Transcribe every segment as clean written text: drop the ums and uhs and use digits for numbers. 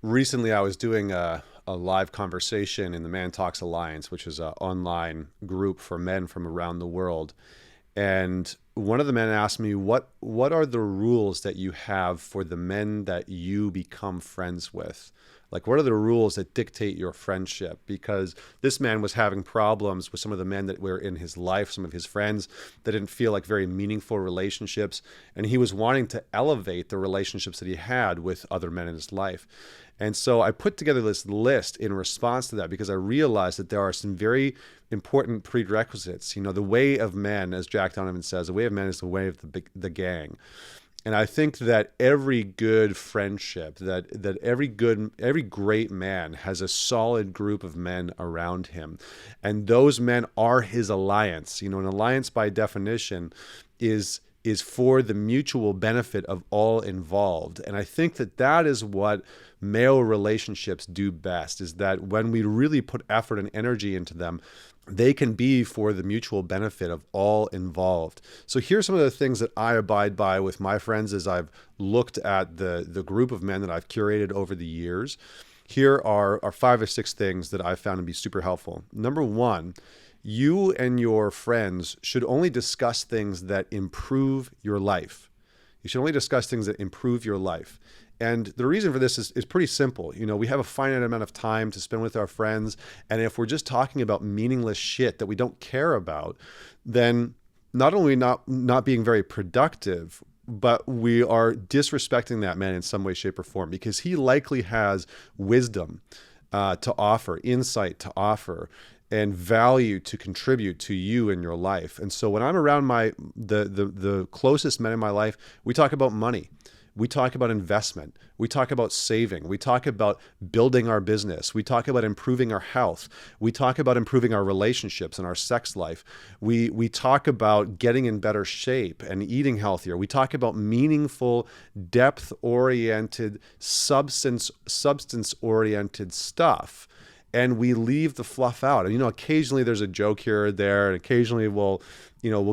Recently, I was doing a live conversation in the ManTalks Alliance, which is an online group for men from around the world. And one of the men asked me, what are the rules that you have for the men that you become friends with? Like, what are the rules that dictate your friendship? Because this man was having problems with some of the men that were in his life, some of his friends that didn't feel like very meaningful relationships. And he was wanting to elevate the relationships that he had with other men in his life. And so I put together this list in response to that because I realized that there are some very important prerequisites. You know, the way of men, as Jack Donovan says, the way of men is the way of the gang. And I think that every good friendship, that every great man has a solid group of men around him, and those men are his alliance. You know, an alliance by definition is for the mutual benefit of all involved. And I think that that is what male relationships do best, is that when we really put effort and energy into them, they can be for the mutual benefit of all involved. So here's some of the things that I abide by with my friends as I've looked at the group of men that I've curated over the years. Here are 5 or 6 things that I've found to be super helpful. Number one, you and your friends should only discuss things that improve your life. You should only discuss things that improve your life. And the reason for this is pretty simple. You know, we have a finite amount of time to spend with our friends. And if we're just talking about meaningless shit that we don't care about, then not only not being very productive, but we are disrespecting that man in some way, shape, or form, because he likely has wisdom to offer, insight to offer, and value to contribute to you in your life. And so when I'm around the closest men in my life, we talk about money. We talk about investment. We talk about saving. We talk about building our business. We talk about improving our health. We talk about improving our relationships and our sex life. We talk about getting in better shape and eating healthier. We talk about meaningful, depth-oriented, substance-oriented stuff. And we leave the fluff out. And, you know, occasionally there's a joke here or there, and occasionally we'll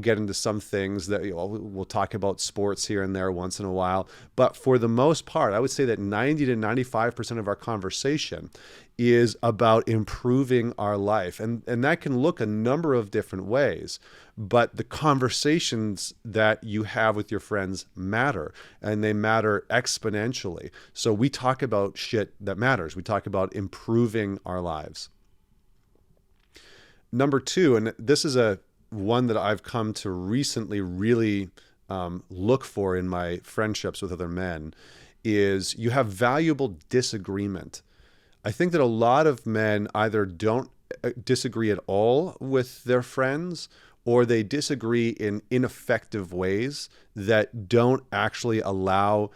get into some things that, we'll talk about sports here and there once in a while. But for the most part, I would say that 90 to 95% of our conversation is about improving our life. And that can look a number of different ways. But the conversations that you have with your friends matter, and they matter exponentially. So we talk about shit that matters. We talk about improving our lives. Number two, and this is one that I've come to recently really look for in my friendships with other men, is you have valuable disagreement. I think that a lot of men either don't disagree at all with their friends, or they disagree in ineffective ways that don't actually allow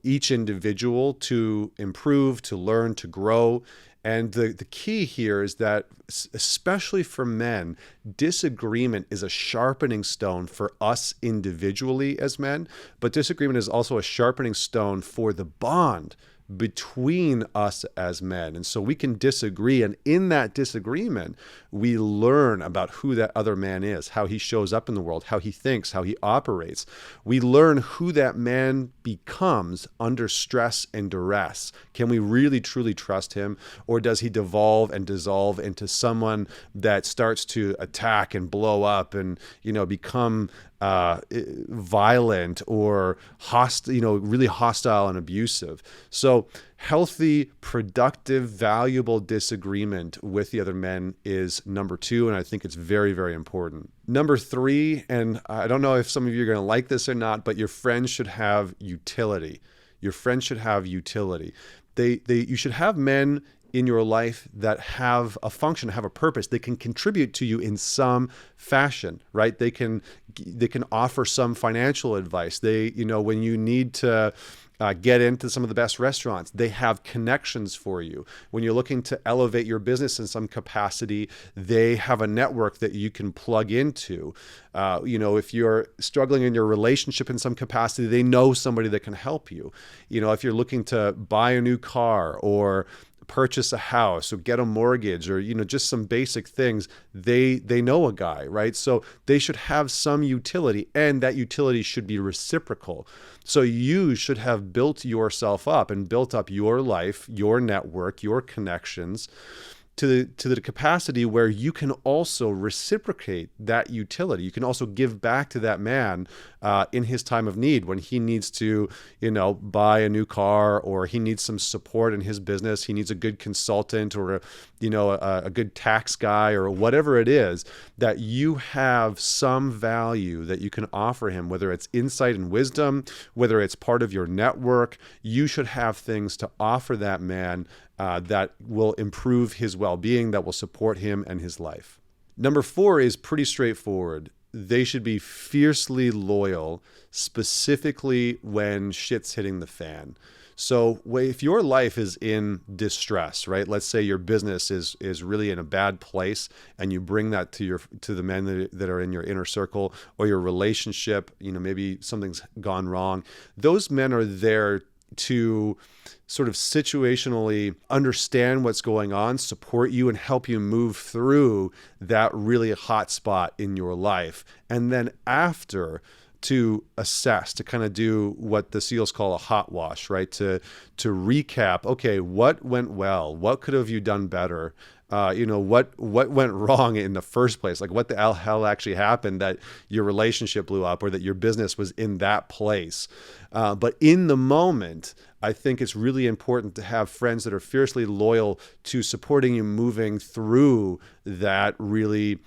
each individual to improve, to learn, to grow. And the key here is that, especially for men, disagreement is a sharpening stone for us individually as men, but disagreement is also a sharpening stone for the bond between us as men. And so we can disagree, and in that disagreement, we learn about who that other man is, how he shows up in the world, how he thinks, how he operates. We learn who that man becomes under stress and duress. Can we really truly trust him, or does he devolve and dissolve into someone that starts to attack and blow up and, become violent or hostile, really hostile and abusive? So healthy, productive, valuable disagreement with the other men is number two, and I think it's very, very important. Number three, and I don't know if some of you are going to like this or not, but your friends should have utility. Your friends should have utility. You should have men in your life that have a function, have a purpose. They can contribute to you in some fashion, right? They can offer some financial advice. When you need to get into some of the best restaurants, they have connections for you. When you're looking to elevate your business in some capacity, they have a network that you can plug into. If you're struggling in your relationship in some capacity, they know somebody that can help you. If you're looking to buy a new car or purchase a house or get a mortgage or, just some basic things, they know a guy, right? So they should have some utility, and that utility should be reciprocal. So you should have built yourself up and built up your life, your network, your connections to the capacity where you can also reciprocate that utility. You can also give back to that man in his time of need, when he needs to, buy a new car, or he needs some support in his business. He needs a good consultant, or a good tax guy, or whatever it is, that you have some value that you can offer him, whether it's insight and wisdom, whether it's part of your network. You should have things to offer that man that will improve his well-being, that will support him and his life. Number 4 is pretty straightforward. They should be fiercely loyal, specifically when shit's hitting the fan. So if your life is in distress, right? Let's say your business is really in a bad place, and you bring that to the men that are in your inner circle, or your relationship, maybe something's gone wrong. Those men are there to sort of situationally understand what's going on, support you, and help you move through that really hot spot in your life. And then after, to assess, to kind of do what the SEALs call a hot wash, right? To recap, okay, what went well? What could have you done better? What went wrong in the first place? Like, what the hell actually happened that your relationship blew up, or that your business was in that place? But in the moment, I think it's really important to have friends that are fiercely loyal to supporting you moving through that really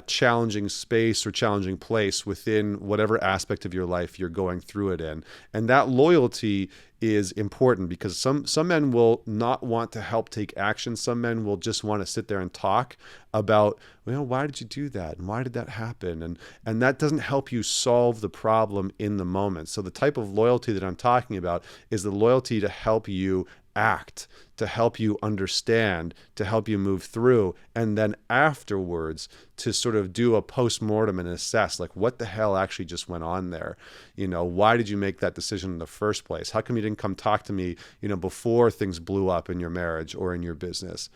challenging space or challenging place within whatever aspect of your life you're going through it in. And that loyalty is important, because some men will not want to help take action. Some men will just want to sit there and talk about, why did you do that? And why did that happen? And that doesn't help you solve the problem in the moment. So the type of loyalty that I'm talking about is the loyalty to help you act, to help you understand, to help you move through, and then afterwards to sort of do a post-mortem and assess, like, what the hell actually just went on there? Why did you make that decision in the first place? How come you didn't come talk to me, before things blew up in your marriage or in your business?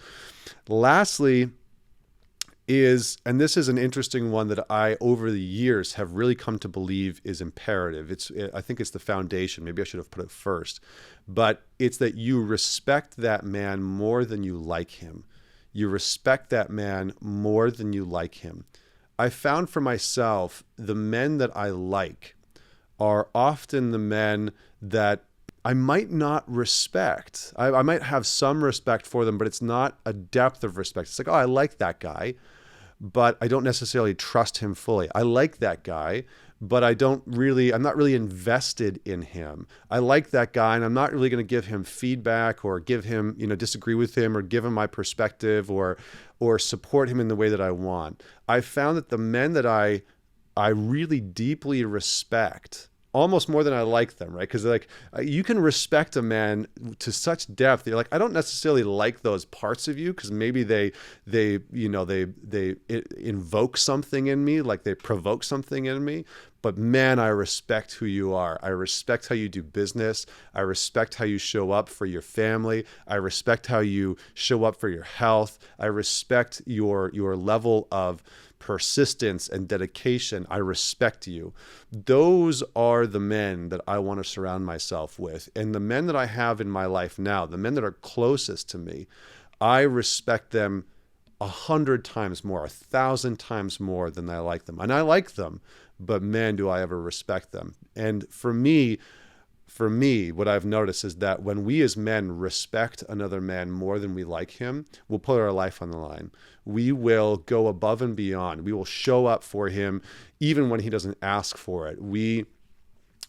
Lastly, and this is an interesting one that I, over the years, have really come to believe is imperative. I think it's the foundation. Maybe I should have put it first. But it's that you respect that man more than you like him. You respect that man more than you like him. I found for myself, the men that I like are often the men that I might not respect. I might have some respect for them, but it's not a depth of respect. It's like, I like that guy, but I don't necessarily trust him fully. I like that guy, but I'm not really invested in him. I like that guy, and I'm not really going to give him feedback, or give him, disagree with him, or give him my perspective, or support him in the way that I want. I found that the men that I really deeply respect, almost more than I like them, right? Because you can respect a man to such depth. You're like, I don't necessarily like those parts of you, because maybe they invoke something in me, like they provoke something in me. But man, I respect who you are. I respect how you do business. I respect how you show up for your family. I respect how you show up for your health. I respect your level of persistence and dedication. I respect you. Those are the men that I want to surround myself with. And the men that I have in my life now, the men that are closest to me, I respect them 100 times more, 1,000 times more than I like them. And I like them, but man, do I ever respect them. And for me, what I've noticed is that when we as men respect another man more than we like him, we'll put our life on the line. We will go above and beyond. We will show up for him even when he doesn't ask for it. We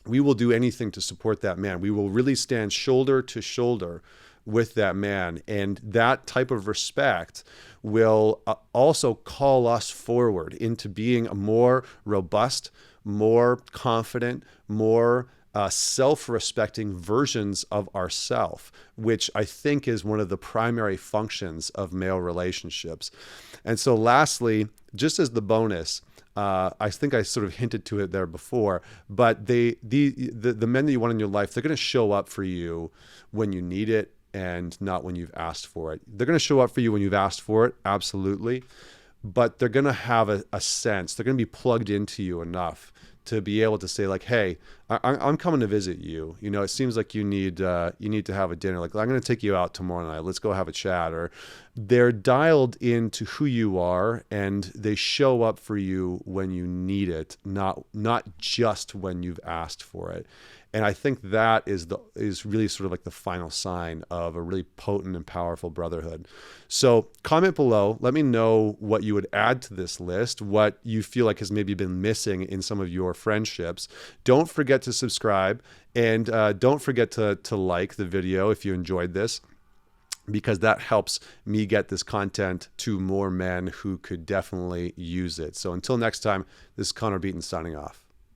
will do anything to support that man. We will really stand shoulder to shoulder with that man. And that type of respect will also call us forward into being a more robust, more confident, more self-respecting versions of ourself, which I think is one of the primary functions of male relationships. And so lastly, just as the bonus, I think I sort of hinted to it there before, but the men that you want in your life, they're going to show up for you when you need it, and not when you've asked for it. They're going to show up for you when you've asked for it, absolutely. But they're going to have a sense, they're going to be plugged into you enough to be able to say like, hey, I'm coming to visit you. You know, it seems like you need to have a dinner. Like, I'm going to take you out tomorrow night. Let's go have a chat. Or they're dialed into who you are, and they show up for you when you need it, not just when you've asked for it. And I think that is really sort of like the final sign of a really potent and powerful brotherhood. So comment below. Let me know what you would add to this list, what you feel like has maybe been missing in some of your friendships. Don't forget to subscribe, and don't forget to like the video if you enjoyed this, because that helps me get this content to more men who could definitely use it. So until next time, this is Connor Beaton signing off.